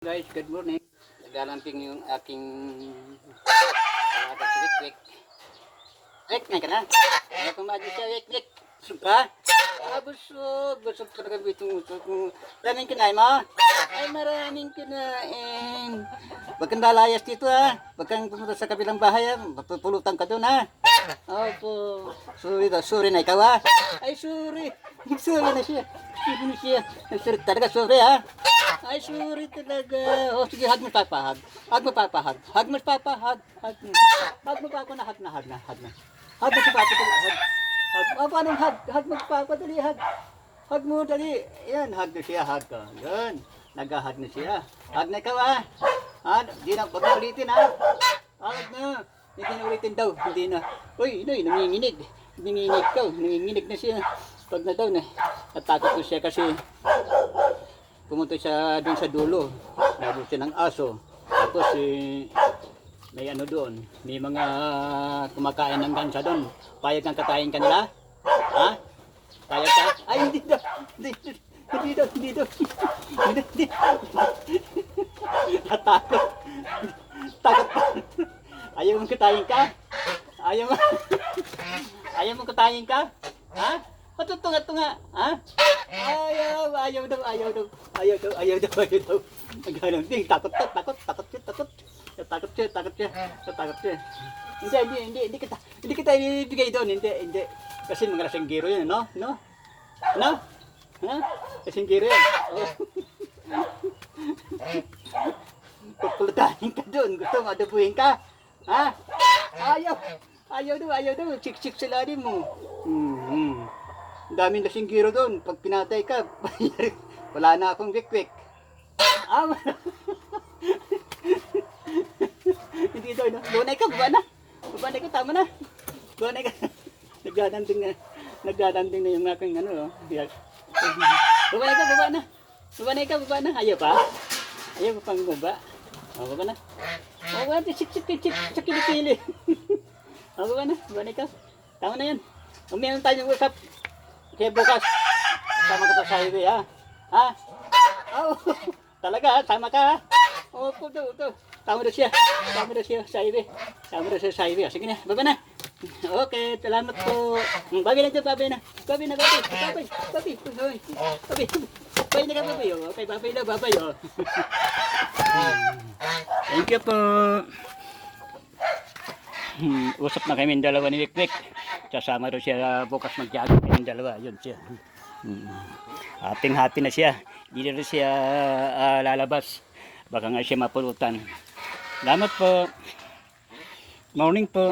Guys, good morning. Nagalamping yung aking alaga si Rick Rick. Rick, ngayon ka na. Ayaw kumadi siya, Rick Rick. Busog ka? Busog. Busog talaga bitong usok mo. Maraming kinain mo? Ay, maraming kinain. Huwag kang lalayas dito ha. Huwag kang pumunta sa kabilang bahay ha. Mapupulutan ka doon ha. Opo. Sorry na ikaw ha. Ay, sorry. Sorry na siya. Sorry na siya. Sorry talaga, sorry ha. Ay, sorry talaga. O, sige, hug mo papahag. Hug mo papahag. Hug mo papahag. Hug mo. Hug mo pa ako na hug na. Hug mo si papa dali. Hug. Paano hug? Hug mo papa dali. Hug. Hug mo dali. Yan, hug na siya. Hug ka. Yan. Nag-hug na siya. Hug na ikaw ha. Hindi na. Huwag na ulitin ha. Hug na. Hindi na ulitin daw. Hindi na. Uy, nanginginig. Nanginginig daw. Nanginginig na siya. Pag na daw na. Natakot ko siya kasi pumunta siya doon sa dulo, nabot siya ng aso. Tapos may ano doon, may mga kumakain ng gansa doon. Payag kang katayin kanila? Ha? Payag ka? Ay, hindi daw. Hindi daw. Natakot. Takot pa. Ayaw mong katayin ka? Ayaw mong katayin ka? Ha? Tunga. Ha? Ayaw daw. Ganun din, takot siya. Hindi kita ibibigay doon, hindi. Kasi mga lasinggero yun, no? Ha? Lasinggero yun. Oh. Pupulutahin ka doon, gusto mo adabuhin ka? Ha? Ayaw daw, siksik sila din mo. Ang daming lasinggero doon. Pag pinatay ka, wala na akong wikwik. Hindi daw, no? Lunay ka, baba na. Tama na. Lunay ka. Nagdadanding na yung aking ano, no? Baba na. Ayaw pa? Ayaw pa pang baba? Baba na. Baba na, siksik, sa kilikili. Baba na ikaw. Tama na yan. Umiyan tayo ng usap. Kaya bukas, sama ka sa highway ha? Talaga, sama ka ha? Opo, ito. Tama na siya sa highway. Sige na, baba na. Okay, salamat po. Babi na dyan, babi na. Babi na ka, babi. Okay, babi oh. Thank you po. Usap na kami yung dalawa ni Wikwik. Sasama rin siya bukas mag-jogging kami yung dalawa. Yun siya. Happy na siya. Hindi rin siya lalabas. Baka nga siya mapulutan. Salamat po. Morning po.